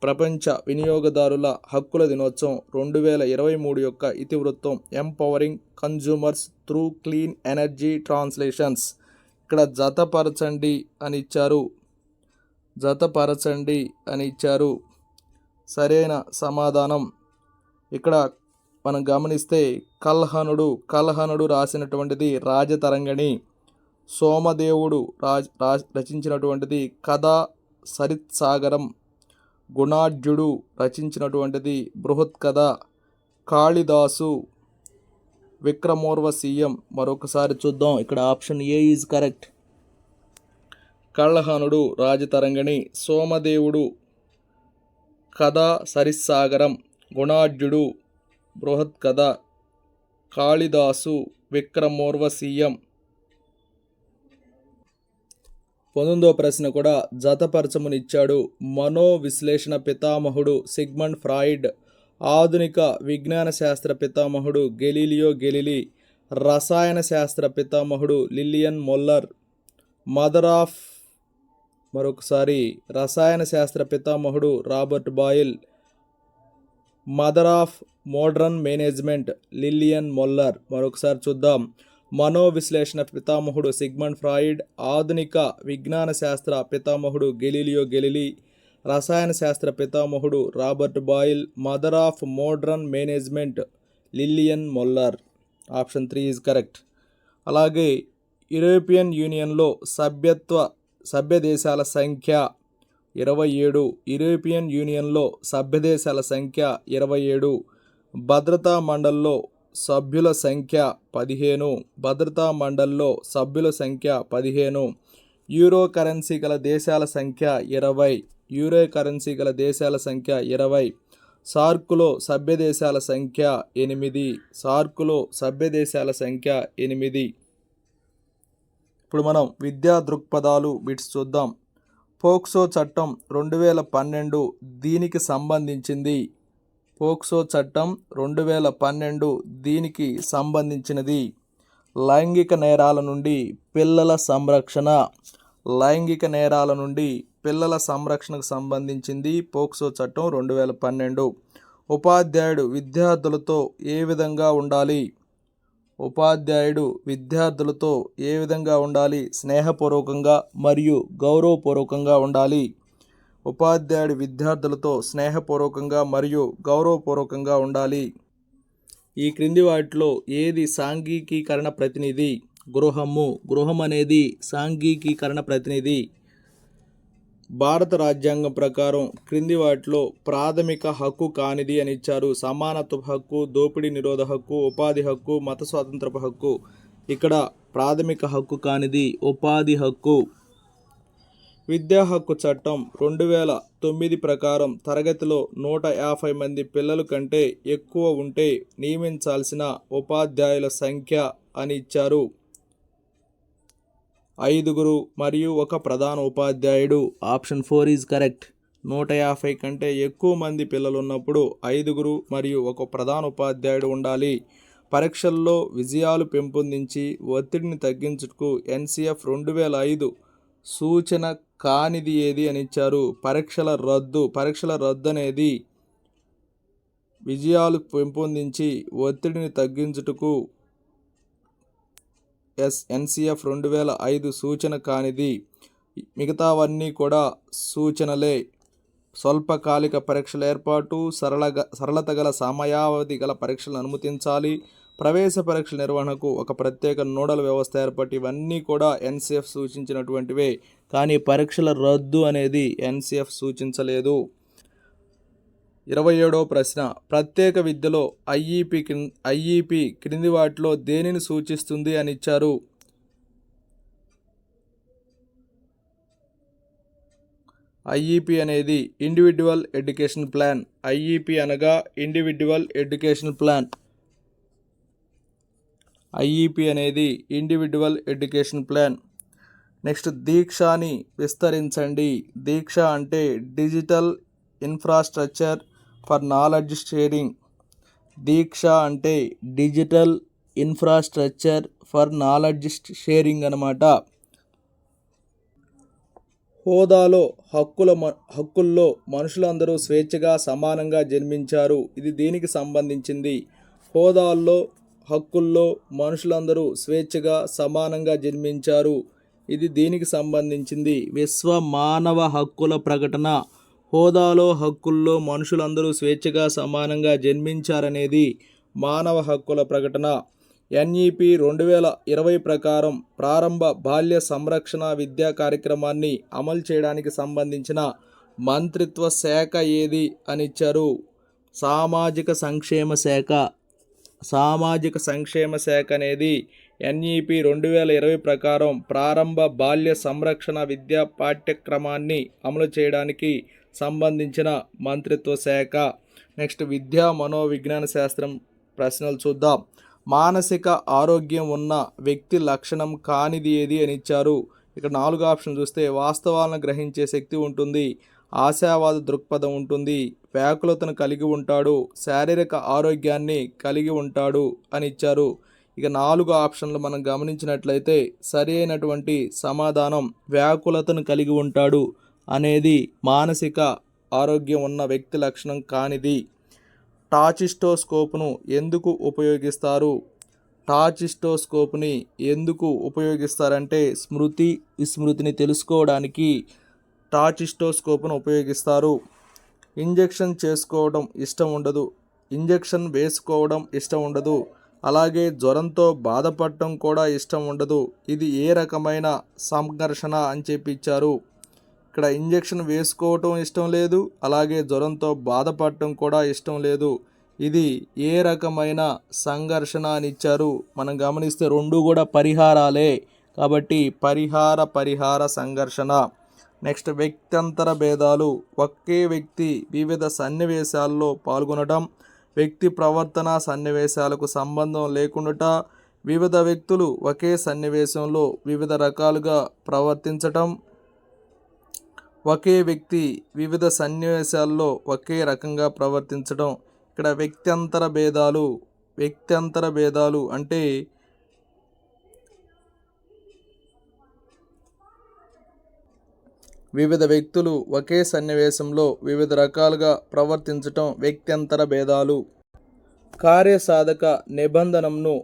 ప్రపంచ వినియోగదారుల హక్కుల దినోత్సవం 2023 యొక్క ఇతివృత్తం empowering consumers through clean energy translations. ఇక్కడ జతపరచండి అని ఇచ్చారు. సరైన సమాధానం ఇక్కడ మనం గమనిస్తే కల్హనుడు రాసినటువంటిది రాజతరంగిణి. సోమదేవుడు రచించినటువంటిది కథా సరిత్సాగరం. గుణాఢ్యుడు రచించినటువంటిది బృహత్కథ. కాళిదాసు విక్రమోర్వశీయం. మరొకసారి చూద్దాం. ఇక్కడ ఆప్షన్ ఏ ఈజ్ కరెక్ట్. కల్హనుడు రాజతరంగిణి, సోమదేవుడు కథా సరిత్సాగరం, గుణాఢ్యుడు బృహత్కథ, కాళిదాసు విక్రమోర్వశీయం. 19వ ప్రశ్న కూడా జతపరచమునిచ్చాడు. మనోవిశ్లేషణ పితామహుడు సిగ్మండ్ ఫ్రాయిడ్, ఆధునిక విజ్ఞాన శాస్త్ర పితామహుడు గెలీలియో గెలీలీ, రసాయన శాస్త్ర పితామహుడు లిలియన్ మొల్లర్, రసాయన శాస్త్ర పితామహుడు Robert boil, mother of modern management Lillian Müller. మరొకసారి చూద్దాం. మనోవిశ్లేషణ పితామహుడు సిగ్మండ్ ఫ్రాయిడ్, ఆధునిక విజ్ఞాన శాస్త్ర పితామహుడు గెలీలియో గెలీలీ, రసాయన శాస్త్ర పితామహుడు Robert boil. Mother of modern management Lillian Müller. Option 3 is correct. అలాగే యూరోపియన్ యూనియన్లో సభ్య దేశాల సంఖ్య 27. యూరోపియన్ యూనియన్లో సభ్యదేశాల సంఖ్య 27. భద్రతా మండలిలో సభ్యుల సంఖ్య 15. భద్రతా మండలిలో సభ్యుల సంఖ్య 15. యూరో కరెన్సీ గల దేశాల సంఖ్య 20. యూరో కరెన్సీ గల దేశాల సంఖ్య 20. సార్కులో సభ్యదేశాల సంఖ్య 8. సార్కులో సభ్యదేశాల సంఖ్య 8. ఇప్పుడు మనం విద్యా దృక్పథాలు బిట్స్ చూద్దాం. పోక్సో చట్టం 2012 దీనికి సంబంధించింది. పోక్సో చట్టం 2012 దీనికి సంబంధించినది. లైంగిక నేరాల నుండి పిల్లల సంరక్షణ. లైంగిక నేరాల నుండి పిల్లల సంరక్షణకు సంబంధించింది పోక్సో చట్టం 2012. ఉపాధ్యాయుడు విద్యార్థులతో ఏ విధంగా ఉండాలి? ఉపాధ్యాయుడు విద్యార్థులతో ఏ విధంగా ఉండాలి? స్నేహపూర్వకంగా మరియు గౌరవపూర్వకంగా ఉండాలి. ఉపాధ్యాయుడు విద్యార్థులతో స్నేహపూర్వకంగా మరియు గౌరవపూర్వకంగా ఉండాలి. ఈ క్రింది వాటిలో ఏది సాంఘికీకరణ ప్రతినిధి? గృహము. గృహం అనేది సాంఘికీకరణ ప్రతినిధి. భారత రాజ్యాంగం ప్రకారం క్రింది వాటిలో ప్రాథమిక హక్కు కానిది అని ఇచ్చారు. సమానత్వ హక్కు, దోపిడీ నిరోధ హక్కు, ఉపాధి హక్కు, మత స్వాతంత్రపు హక్కు. ఇక్కడ ప్రాథమిక హక్కు కానిది ఉపాధి హక్కు. విద్యా హక్కు చట్టం 2009 ప్రకారం తరగతిలో 150 మంది పిల్లల కంటే ఎక్కువ ఉంటే నియమించాల్సిన ఉపాధ్యాయుల సంఖ్య అని ఇచ్చారు. 5 మరియు 1 ప్రధాన ఉపాధ్యాయుడు. Option 4 is correct. 150 కంటే ఎక్కువ మంది పిల్లలు ఉన్నప్పుడు 5 మరియు 1 ప్రధాన ఉపాధ్యాయుడు ఉండాలి. పరీక్షల్లో విజయాలు పెంపొందించి ఒత్తిడిని తగ్గించుటకు NCF 2005 సూచన కానిది ఏది అని ఇచ్చారు. పరీక్షల రద్దు అనేది విజయాలు పెంపొందించి ఒత్తిడిని తగ్గించుటకు NCF 2005 సూచన కానిది. మిగతావన్నీ కూడా సూచనలే. స్వల్పకాలిక పరీక్షల ఏర్పాటు, సరళత గల సమయావధి గల పరీక్షలను అనుమతించాలి. ప్రవేశ పరీక్షల నిర్వహణకు ఒక ప్రత్యేక నోడల్ వ్యవస్థ ఏర్పాటు. ఇవన్నీ కూడా NCF సూచించినటువంటివే. కానీ పరీక్షల రద్దు అనేది NCF సూచించలేదు. 27వ ప్రశ్న. ప్రత్యేక విద్యలో IEP క్రింది వాటిలో దేనిని సూచిస్తుంది అని ఇచ్చారు? IEP అనేది ఇండివిజువల్ ఎడ్యుకేషన్ ప్లాన్. IEP అనగా ఇండివిజువల్ ఎడ్యుకేషన్ ప్లాన్. IEP అనేది ఇండివిజువల్ ఎడ్యుకేషన్ ప్లాన్. నెక్స్ట్, దీక్షని విస్తరించండి. దీక్ష అంటే digital infrastructure for knowledge sharing. DIKSHA అంటే digital infrastructure for knowledge sharing అన్నమాట. హోదాలో హక్కుల్లో మనుషులందరూ స్వేచ్ఛగా సమానంగా జన్మించారు. ఇది దేనికి సంబంధించింది? హక్కుల్లో మనుషులందరూ స్వేచ్ఛగా సమానంగా జన్మించారు. ఇది దేనికి సంబంధించింది? విశ్వ మానవ హక్కుల ప్రకటన. హక్కుల్లో మనుషులందరూ స్వేచ్ఛగా సమానంగా జన్మించారనేది మానవ హక్కుల ప్రకటన. NEP 2020 ప్రకారం ప్రారంభ బాల్య సంరక్షణ విద్యా కార్యక్రమాన్ని అమలు చేయడానికి సంబంధించిన మంత్రిత్వ శాఖ ఏది అని ఇచ్చారు? సామాజిక సంక్షేమ శాఖ. సామాజిక సంక్షేమ శాఖ అనేది NEP 2020 ప్రకారం ప్రారంభ బాల్య సంరక్షణ విద్యా పాఠ్యక్రమాన్ని అమలు చేయడానికి సంబంధించిన మంత్రిత్వ శాఖ. నెక్స్ట్, విద్యా మనోవిజ్ఞాన శాస్త్రం ప్రశ్నలు చూద్దాం. మానసిక ఆరోగ్యం ఉన్న వ్యక్తి లక్షణం కానిది ఏది అని ఇచ్చారు. ఇక్కడ 4 ఆప్షన్ చూస్తే వాస్తవాలను గ్రహించే శక్తి ఉంటుంది, ఆశావాద దృక్పథం ఉంటుంది, వ్యాకులతను కలిగి ఉంటాడు, శారీరక ఆరోగ్యాన్ని కలిగి ఉంటాడు అని ఇచ్చారు. ఇక 4 ఆప్షన్లు మనం గమనించినట్లయితే సరి అయినటువంటి సమాధానం వ్యాకులతను కలిగి ఉంటాడు అనేది మానసిక ఆరోగ్యం ఉన్న వ్యక్తి లక్షణం కానిది. టాచిస్టోస్కోప్ను ఎందుకు ఉపయోగిస్తారు? టాచిస్టోస్కోప్ని ఎందుకు ఉపయోగిస్తారంటే విస్మృతిని తెలుసుకోవడానికి టాచిస్టోస్కోప్ను ఉపయోగిస్తారు. ఇంజెక్షన్ చేసుకోవడం ఇష్టం ఉండదు, ఇంజెక్షన్ వేసుకోవడం ఇష్టం ఉండదు, అలాగే జ్వరంతో బాధపడటం కూడా ఇష్టం ఉండదు. ఇది ఏ రకమైన సంఘర్షణ అని చెప్పి ఇచ్చారు. ఇక్కడ ఇంజెక్షన్ వేసుకోవటం ఇష్టం లేదు, అలాగే జ్వరంతో బాధపడటం కూడా ఇష్టం లేదు. ఇది ఏ రకమైన సంఘర్షణ అని ఇచ్చారు. మనం గమనిస్తే రెండు కూడా పరిహారాలే, కాబట్టి పరిహార సంఘర్షణ. నెక్స్ట్ వ్యక్త్యంతర భేదాలు. ఒకే వ్యక్తి వివిధ సన్నివేశాల్లో పాల్గొనడం, వ్యక్తి ప్రవర్తన సన్నివేశాలకు సంబంధం లేకుండా వివిధ వ్యక్తులు ఒకే సన్నివేశంలో వివిధ రకాలుగా ప్రవర్తించటం, ఒకే వ్యక్తి వివిధ సన్నివేశాల్లో ఒకే రకంగా ప్రవర్తించడం. ఇక్కడ వ్యక్త్యంతర భేదాలు అంటే వివిధ వ్యక్తులు ఒకే సన్నివేశంలో వివిధ రకాలుగా ప్రవర్తించటం వ్యక్త్యంతర భేదాలు. కార్యసాధక నిబంధనను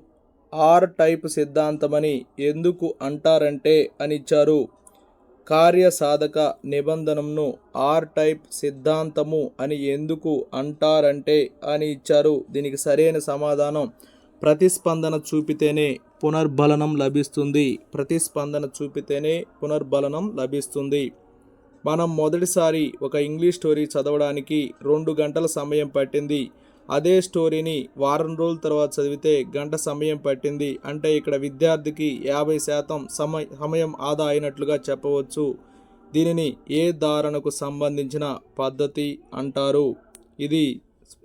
ఆర్ టైప్ సిద్ధాంతమని ఎందుకు అంటారంటే అని ఇచ్చారు. కార్యసాధక నిబంధనను ఆర్ టైప్ సిద్ధాంతము అని ఎందుకు అంటారంటే అని ఇచ్చారు. దీనికి సరైన సమాధానం ప్రతిస్పందన చూపితేనే పునర్బలనం లభిస్తుంది. ప్రతిస్పందన చూపితేనే పునర్బలనం లభిస్తుంది. మనం మొదటిసారి ఒక ఇంగ్లీష్ స్టోరీ చదవడానికి 2 గంటల సమయం పట్టింది. అదే స్టోరీని వారం రోజుల తర్వాత చదివితే గంట సమయం పట్టింది. అంటే ఇక్కడ విద్యార్థికి 50% సమయం ఆదా అయినట్లుగా చెప్పవచ్చు. దీనిని ఏ ధారణకు సంబంధించిన పద్ధతి అంటారు? ఇది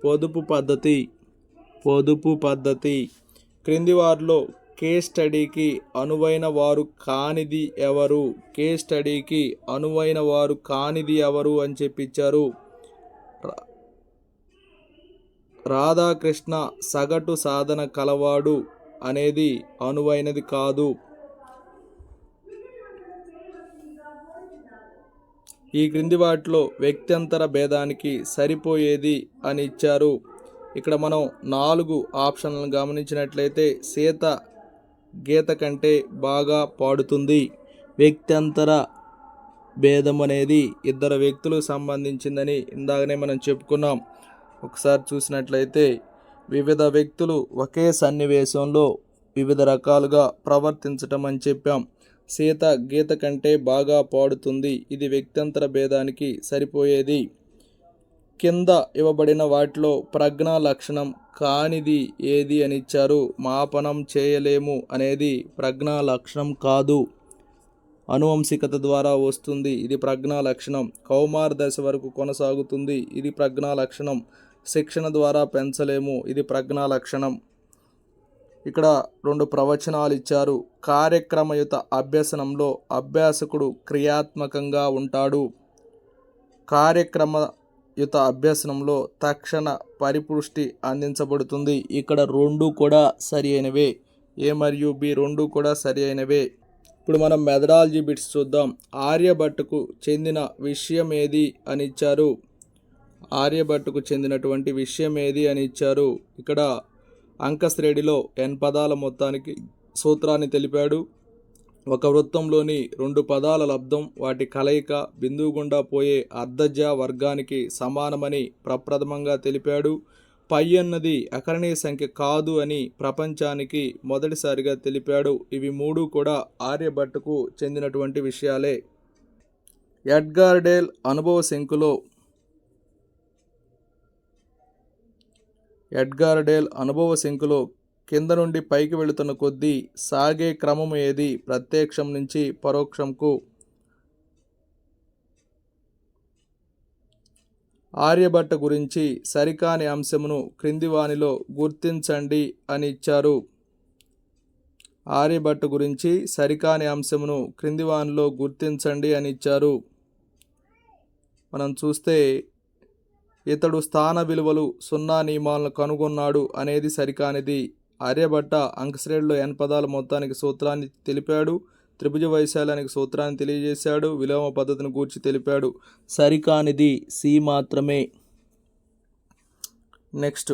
పొదుపు పద్ధతి. క్రింది వారిలో కేస్ స్టడీకి అనువైన వారు కానిది ఎవరు? కేస్ స్టడీకి అనువైన వారు కానిది ఎవరు అని చెప్పించారు. రాధాకృష్ణ సగటు సాధన కలవాడు అనేది అనువైనది కాదు. ఈ క్రింది వాటిలో వ్యక్త్యంతర భేదానికి సరిపోయేది అని ఇచ్చారు. ఇక్కడ మనం 4 ఆప్షన్లను గమనించినట్లయితే సీత గీత కంటే బాగా పాడుతుంది. వ్యక్త్యంతర భేదం అనేది ఇద్దరు వ్యక్తులకు సంబంధించిందని ఇందాకనే మనం చెప్పుకున్నాం. ఒకసారి చూసినట్లయితే వివిధ వ్యక్తులు ఒకే సన్నివేశంలో వివిధ రకాలుగా ప్రవర్తించటం అని చెప్పాం. సీత గీత కంటే బాగా పాడుతుంది, ఇది వ్యక్త్యంతర భేదానికి సరిపోయేది. కింద ఇవ్వబడిన వాటిలో ప్రజ్ఞా లక్షణం కానిది ఏది అని ఇచ్చారు. మాపనం చేయలేము అనేది ప్రజ్ఞా లక్షణం కాదు, అనువంశికత ద్వారా వస్తుంది, ఇది ప్రజ్ఞా లక్షణం. కౌమార దశ వరకు కొనసాగుతుంది, ఇది ప్రజ్ఞా లక్షణం. శిక్షణ ద్వారా పెంచలేము, ఇది ప్రజ్ఞా లక్షణం. ఇక్కడ 2 ప్రవచనాలు ఇచ్చారు. కార్యక్రమయుత అభ్యసనంలో అభ్యాసకుడు క్రియాత్మకంగా ఉంటాడు. కార్యక్రమయుత అభ్యసనంలో తక్షణ పరిపుష్టి అందించబడుతుంది. ఇక్కడ 2 కూడా సరి అయినవే. ఏ మరియు బి 2 కూడా సరి అయినవే. ఇప్పుడు మనం మెథడాలజీ బిట్స్ చూద్దాం. ఆర్యభట్టుకు చెందిన విషయం ఏది అని ఇచ్చారు. ఆర్యభట్టుకు చెందినటువంటి విషయం ఏది అని ఇచ్చారు. ఇక్కడ అంకశ్రేణిలో n పదాల మొత్తానికి సూత్రాన్ని తెలిపాడు. ఒక వృత్తంలోని 2 పదాల లబ్ధం వాటి కలయిక బిందువు గుండా పోయే అర్ధజ వర్గానికి సమానమని ప్రప్రథమంగా తెలిపాడు. పై అన్నది అకరణీయ సంఖ్య కాదు అని ప్రపంచానికి మొదటిసారిగా తెలిపాడు. ఇవి 3 కూడా ఆర్యభట్టుకు చెందినటువంటి విషయాలే. ఎడ్గార్ డేల్ అనుభవ శంకులో కింద నుండి పైకి వెళుతున్న కొద్దీ సాగే క్రమం ఏది? ప్రత్యక్షం నుంచి పరోక్షంకు. ఆర్యభట్ట గురించి సరికాని అంశమును క్రింది వానిలో గుర్తించండి అని ఇచ్చారు. ఆర్యభట్ట గురించి సరికాని అంశమును క్రింది వానిలో గుర్తించండి అని ఇచ్చారు. మనం చూస్తే ఇతడు స్థాన విలువలు 0 నియమాలను కనుగొన్నాడు అనేది సరికానిది. ఆర్యభట్ట అంకశ్రేణిలో n పదాల మొత్తానికి సూత్రాన్ని తెలిపాడు. త్రిభుజ వైశాల్యానికి సూత్రాన్ని తెలియజేశాడు. విలోమ పద్ధతిని గూర్చి తెలిపాడు. సరికానిది సి మాత్రమే. నెక్స్ట్,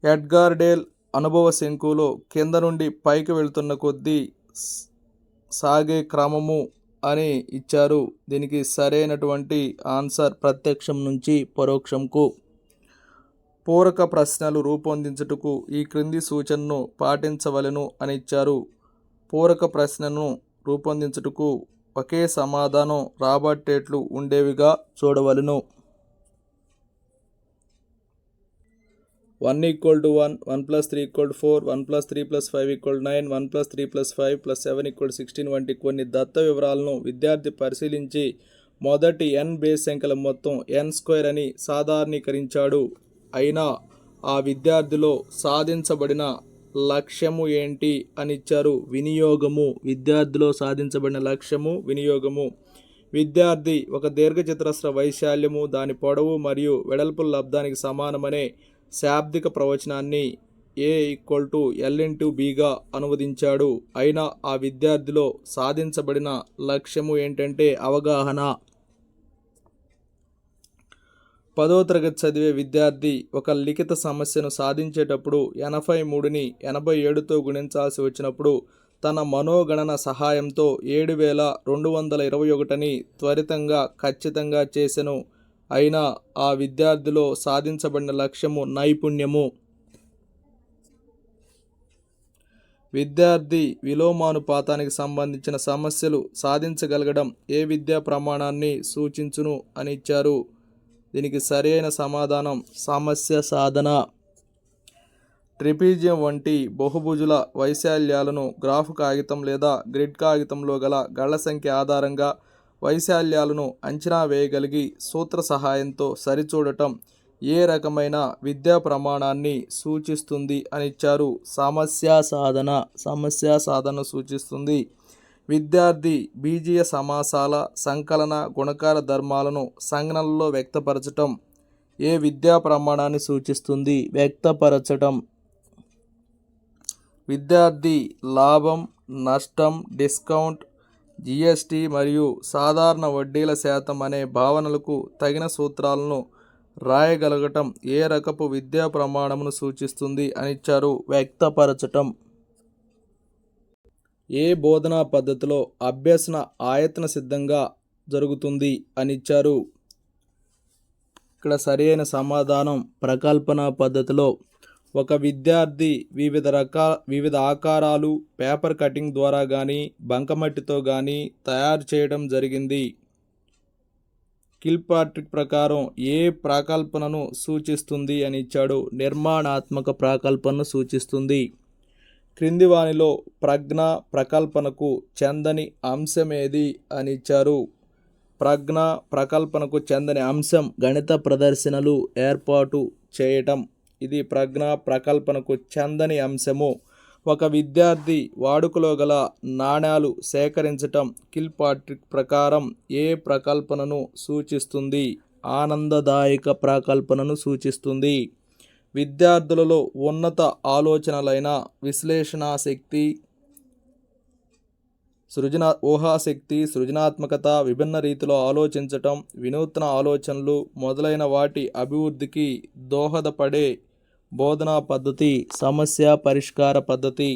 ఎడ్గార్ డేల్ అనుభవ శంకులో కింద నుండి పైకి వెళ్తున్న కొద్దీ సాగే క్రమము అని ఇచ్చారు. దీనికి సరైనటువంటి ఆన్సర్ ప్రత్యక్షం నుంచి పరోక్షంకు. పూరక ప్రశ్నలు రూపొందించుటకు ఈ క్రింది సూచనను పాటించవలెను అని ఇచ్చారు. పూరక ప్రశ్నను రూపొందించుటకు ఒకే సమాధానం రాబట్టేట్లు ఉండేవిగా చూడవలెను. 1 = 1, 1 + 3 = 4, 1 + 3 + 5 = 9, 1 + 3 + 5 + 7 = 16 వంటి కొన్ని దత్త వివరాలను విద్యార్థి పరిశీలించి మొదటి n బేస్ సంఖ్యల మొత్తం n² అని సాధారణీకరించాడు. అయినా ఆ విద్యార్థిలో సాధించబడిన లక్ష్యము ఏంటి అని ఇచ్చారు. వినియోగము. విద్యార్థిలో సాధించబడిన లక్ష్యము వినియోగము. విద్యార్థి ఒక దీర్ఘచతురస్ర వైశాల్యము, దాని పొడవు మరియు వెడల్పుల లబ్ధానికి సమానమనే శాబ్దిక ప్రవచనాన్ని A = L/Bగా అనువదించాడు. అయినా ఆ విద్యార్థిలో సాధించబడిన లక్ష్యము ఏంటంటే అవగాహన. 10వ తరగతి చదివే విద్యార్థి ఒక లిఖిత సమస్యను సాధించేటప్పుడు 83ని 87తో గుణించాల్సి వచ్చినప్పుడు తన మనోగణన సహాయంతో 7221ని త్వరితంగా ఖచ్చితంగా చేసెను. అయినా ఆ విద్యార్థిలో సాధించబడిన లక్ష్యము నైపుణ్యము. విద్యార్థి విలోమానుపాతానికి సంబంధించిన సమస్యలు సాధించగలగడం ఏ విద్యా ప్రమాణాన్ని సూచించును అని ఇచ్చారు. దీనికి సరైన సమాధానం సమస్య సాధన. ట్రిపీజియం వంటి బహుభుజుల వైశాల్యాలను గ్రాఫ్ కాగితం లేదా గ్రిడ్ కాగితంలో గల గళ్ల సంఖ్య ఆధారంగా వైశాల్యాలను అంచనా వేయగలిగి సూత్ర సహాయంతో సరిచూడటం ఏ రకమైన విద్యా ప్రమాణాన్ని సూచిస్తుంది అని ఇచ్చారు. సమస్య సాధన సూచిస్తుంది. విద్యార్థి బీజీయ సమాసాల సంకలన గుణకార ధర్మాలను సంజ్ఞలలో వ్యక్తపరచటం ఏ విద్యా ప్రమాణాన్ని సూచిస్తుంది? వ్యక్తపరచటం. విద్యార్థి లాభం, నష్టం, డిస్కౌంట్, జిఎస్టి మరియు సాధారణ వడ్డీల శాతం అనే భావనలకు తగిన సూత్రాలను రాయగలగటం ఏ రకపు విద్యా ప్రమాణమును సూచిస్తుంది అని ఇచ్చారు. వ్యక్తపరచటం. ఏ బోధనా పద్ధతిలో అభ్యసన ఆయతన సిద్ధంగా జరుగుతుంది అని ఇచ్చారు. ఇక్కడ సరైన సమాధానం ప్రకల్పన పద్ధతిలో. ఒక విద్యార్థి వివిధ ఆకారాలు పేపర్ కటింగ్ ద్వారా కానీ బంకమట్టితో కానీ తయారు చేయడం జరిగింది. కిల్పాట్రిక్ ప్రకారం ఏ ప్రకల్పనను సూచిస్తుంది అని ఇచ్చాడు. నిర్మాణాత్మక ప్రకల్పనను సూచిస్తుంది. క్రింది వానిలో ప్రకల్పనకు చెందని అంశమేది అని ఇచ్చారు. ప్రకల్పనకు చెందని అంశం గణిత ప్రదర్శనలు ఏర్పాటు చేయటం. ఇది ప్రకల్పనకు చెందని అంశము. ఒక విద్యార్థి వాడుకలో గల నాణ్యాలు సేకరించటం కిల్పాట్రిక్ ప్రకారం ఏ ప్రకల్పనను సూచిస్తుంది? ఆనందదాయక ప్రకల్పనను సూచిస్తుంది. విద్యార్థులలో ఉన్నత ఆలోచనలైన విశ్లేషణాశక్తి, ఊహాశక్తి, సృజనాత్మకత, విభిన్న రీతిలో ఆలోచించటం, వినూత్న ఆలోచనలు మొదలైన వాటి అభివృద్ధికి దోహదపడే బోధనా పద్ధతి సమస్య పరిష్కార పద్ధతి.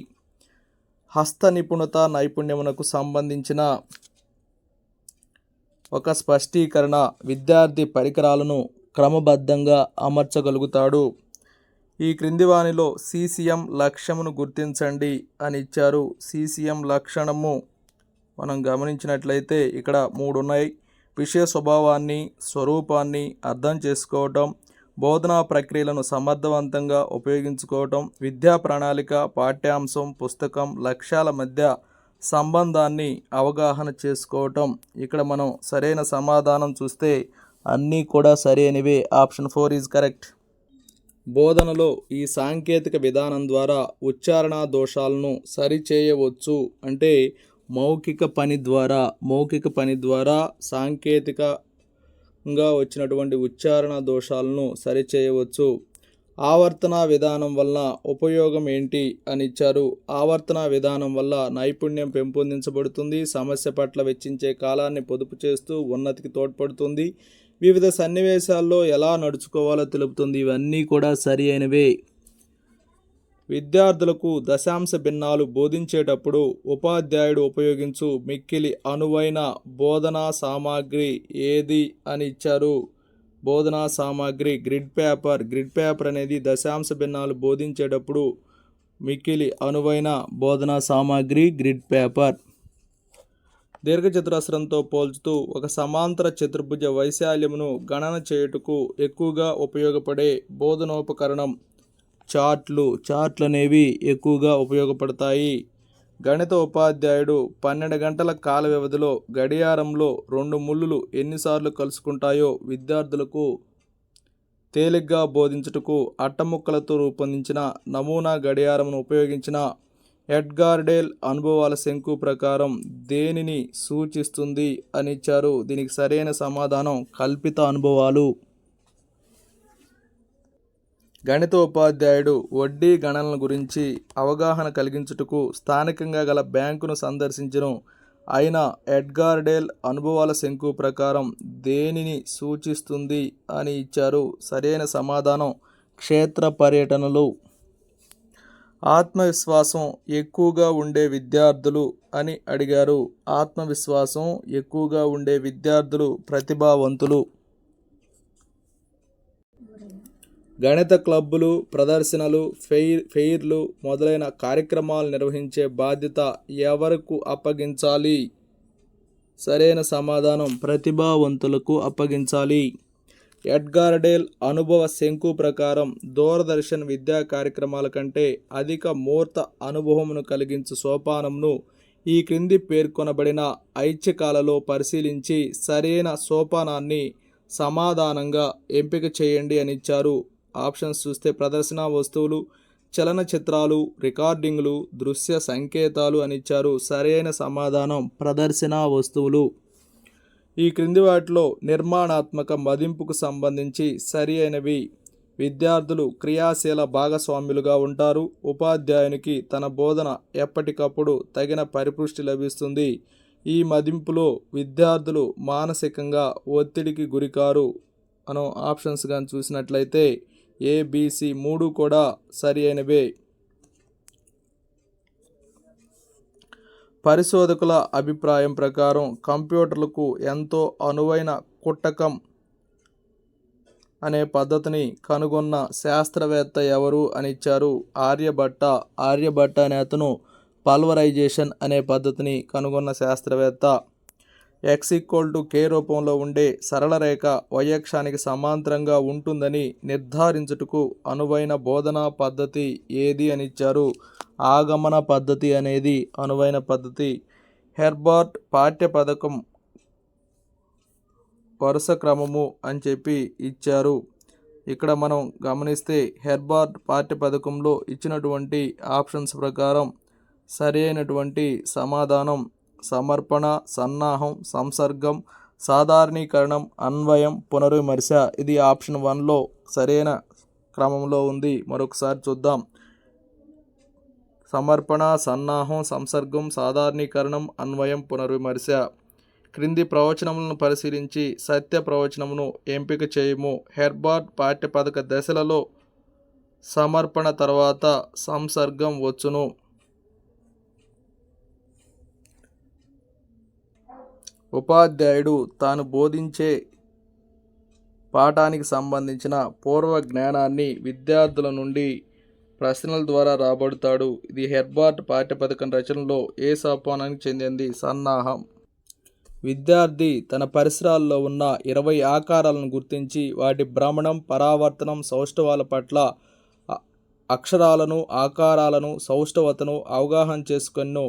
హస్త నిపుణత నైపుణ్యమునకు సంబంధించిన ఒక స్పష్టీకరణ. విద్యార్థి పరికరాలను క్రమబద్ధంగా అమర్చగలుగుతాడు. ఈ క్రింది వానిలో CCM లక్ష్యమును గుర్తించండి అని ఇచ్చారు. CCM లక్షణము మనం గమనించినట్లయితే ఇక్కడ 3 ఉన్నాయి. విషయ స్వభావాన్ని, స్వరూపాన్ని అర్థం చేసుకోవటం, బోధనా ప్రక్రియలను సమర్థవంతంగా ఉపయోగించుకోవటం, విద్యా ప్రణాళిక, పాఠ్యాంశం, పుస్తకం, లక్ష్యాల మధ్య సంబంధాన్ని అవగాహన చేసుకోవటం. ఇక్కడ మనం సరైన సమాధానం చూస్తే అన్నీ కూడా సరైనవే. Option 4 is correct. బోధనలో ఈ సాంకేతిక విధానం ద్వారా ఉచ్చారణ దోషాలను సరిచేయవచ్చు. అంటే మౌఖిక పని ద్వారా సాంకేతికంగా వచ్చినటువంటి ఉచ్చారణ దోషాలను సరిచేయవచ్చు. ఆవర్తన విధానం వల్ల ఉపయోగం ఏంటి అని ఇచ్చారు. ఆవర్తన విధానం వల్ల నైపుణ్యం పెంపొందించబడుతుంది. సమస్య పట్ల వెచ్చించే కాలాన్ని పొదుపు చేస్తూ ఉన్నతికి తోడ్పడుతుంది. వివిధ సన్నివేశాల్లో ఎలా నడుచుకోవాలో తెలుపుతుంది. ఇవన్నీ కూడా సరి అయినవే. విద్యార్థులకు దశాంశ భిన్నాలు బోధించేటప్పుడు ఉపాధ్యాయుడు ఉపయోగించు మిక్కిలి అనువైన బోధనా సామాగ్రి ఏది అని ఇచ్చారు. బోధనా సామాగ్రి గ్రిడ్ పేపర్ అనేది దశాంశ భిన్నాలు బోధించేటప్పుడు మిక్కిలి అనువైన బోధనా సామాగ్రి గ్రిడ్ పేపర్. దీర్ఘచతురస్రంతో పోల్చుతూ ఒక సమాంతర చతుర్భుజ వైశాల్యమును గణన చేయుటకు ఎక్కువగా ఉపయోగపడే బోధనోపకరణం చార్ట్లు అనేవి ఎక్కువగా ఉపయోగపడతాయి. గణిత ఉపాధ్యాయుడు 12 గంటల కాల వ్యవధిలో గడియారంలో 2 ముళ్ళులు ఎన్నిసార్లు కలుసుకుంటాయో విద్యార్థులకు తేలిగ్గా బోధించుటకు అట్టముక్కలతో రూపొందించిన నమూనా గడియారమును ఉపయోగించిన ఎడ్గార్ డేల్ అనుభవాల శంకు ప్రకారం దేనిని సూచిస్తుంది అని ఇచ్చారు. దీనికి సరైన సమాధానం కల్పిత అనుభవాలు. గణిత ఉపాధ్యాయుడు వడ్డీ గణనల గురించి అవగాహన కలిగించుటకు స్థానికంగా గల బ్యాంకును సందర్శించను. అయినా ఎడ్గార్ డేల్ అనుభవాల శంకు ప్రకారం దేనిని సూచిస్తుంది అని ఇచ్చారు. సరైన సమాధానం క్షేత్ర పర్యటనలు. ఆత్మవిశ్వాసం ఎక్కువగా ఉండే విద్యార్థులు అని అడిగారు. ఆత్మవిశ్వాసం ఎక్కువగా ఉండే విద్యార్థులు ప్రతిభావంతులు. గణిత క్లబ్బులు, ప్రదర్శనలు, ఫెయిర్లు మొదలైన కార్యక్రమాలు నిర్వహించే బాధ్యత ఎవరికి అప్పగించాలి? సరైన సమాధానం ప్రతిభావంతులకు అప్పగించాలి. ఎడ్గార్ డేల్ అనుభవ శంకు ప్రకారం దూరదర్శన్ విద్యా కార్యక్రమాల కంటే అధిక మూర్త అనుభవమును కలిగించు సోపానంను ఈ క్రింది పేర్కొనబడిన ఐచ్ఛికాలలో పరిశీలించి సరైన సోపానాన్ని సమాధానంగా ఎంపిక చేయండి అని ఇచ్చారు. ఆప్షన్స్ చూస్తే ప్రదర్శన వస్తువులు, చలనచిత్రాలు, రికార్డింగ్లు, దృశ్య సంకేతాలు అని ఇచ్చారు. సరైన సమాధానం ప్రదర్శన వస్తువులు. ఈ క్రింది వాటిలో నిర్మాణాత్మక మదింపుకు సంబంధించి సరి అయినవి. విద్యార్థులు క్రియాశీల భాగస్వాములుగా ఉంటారు. ఉపాధ్యాయునికి తన బోధన ఎప్పటికప్పుడు తగిన పరిపుష్టి లభిస్తుంది. ఈ మదింపులో విద్యార్థులు మానసికంగా ఒత్తిడికి గురికారు అను ఆప్షన్స్ కానీ చూసినట్లయితే ABC 3 కూడా సరి అయినవే. పరిశోధకుల అభిప్రాయం ప్రకారం కంప్యూటర్లకు ఎంతో అనువైన కుట్టకం అనే పద్ధతిని కనుగొన్న శాస్త్రవేత్త ఎవరు అని ఇచ్చారు. ఆర్యభట్ట అనే అతను పల్వరైజేషన్ అనే పద్ధతిని కనుగొన్న శాస్త్రవేత్త. X=K రూపంలో ఉండే సరళ రేఖ y అక్షానికి సమాంతరంగా ఉంటుందని నిర్ధారించుటకు అనువైన బోధనా పద్ధతి ఏది అని ఇచ్చారు. ఆగమన పద్ధతి అనేది అనువైన పద్ధతి. హెర్బర్ట్ పాఠ్యపథకం వరుస క్రమము అని చెప్పి ఇచ్చారు. ఇక్కడ మనం గమనిస్తే హెర్బర్ట్ పాఠ్యపథకంలో ఇచ్చినటువంటి ఆప్షన్స్ ప్రకారం సరి అయినటువంటి సమాధానం సమర్పణ, సన్నాహం, సంసర్గం, సాధారణీకరణం, అన్వయం, పునర్విమర్శ. ఇది ఆప్షన్ 1లో సరైన క్రమంలో ఉంది. మరొకసారి చూద్దాం. సమర్పణ, సన్నాహం, సంసర్గం, సాధారణీకరణం, అన్వయం, పునర్విమర్శ. క్రింది ప్రవచనములను పరిశీలించి సత్య ప్రవచనమును ఎంపిక చేయము. హెర్బర్ట్ పాఠ్యపథక దశలలో సమర్పణ తర్వాత సంసర్గం వచ్చును. ఉపాధ్యాయుడు తాను బోధించే పాఠానికి సంబంధించిన పూర్వ జ్ఞానాన్ని విద్యార్థుల నుండి ప్రశ్నల ద్వారా రాబడతాడు. ఇది హెర్బర్ట్ పాఠ్యపథకం రచనలో ఏ సోపానానికి చెందింది? సన్నాహం. విద్యార్థి తన పరిసరాల్లో ఉన్న 20 ఆకారాలను గుర్తించి వాటి భ్రమణం, పరావర్తనం, సౌష్ఠవాల పట్ల అక్షరాలను, ఆకారాలను, సౌష్ఠవతను అవగాహన చేసుకొను.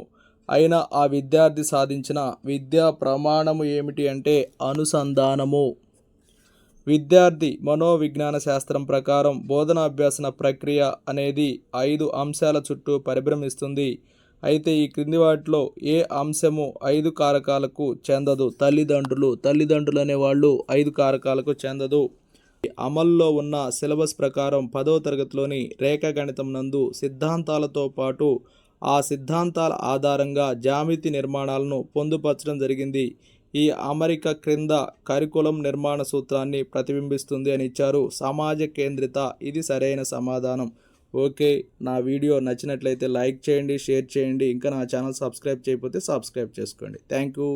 అయినా ఆ విద్యార్థి సాధించిన విద్యా ప్రమాణము ఏమిటి అంటే అనుసంధానము. విద్యార్థి మనోవిజ్ఞాన శాస్త్రం ప్రకారం బోధనాభ్యాసన ప్రక్రియ అనేది 5 అంశాల చుట్టూ పరిభ్రమిస్తుంది. అయితే ఈ క్రింది వాటిలో ఏ అంశము 5 కారకాలకు చెందదు? తల్లిదండ్రులు అనేవాళ్ళు 5 కారకాలకు చెందదు. అమల్లో ఉన్న సిలబస్ ప్రకారం 10వ తరగతిలోని రేఖాగణితం నందు సిద్ధాంతాలతో పాటు ఆ సిద్ధాంతాల ఆధారంగా జ్యామితి నిర్మాణాలను పొందుపరచడం జరిగింది. ఈ అమరిక క్రింద కరికులం నిర్మాణ సూత్రాన్ని ప్రతిబింబిస్తుంది అని ఇచ్చారు. సమాజ కేంద్రిత. ఇది సరైన సమాధానం. ఓకే, నా వీడియో నచ్చినట్లయితే లైక్ చేయండి, షేర్ చేయండి. ఇంకా నా ఛానల్ సబ్స్క్రైబ్ చేయకపోతే సబ్స్క్రైబ్ చేసుకోండి. Thank you.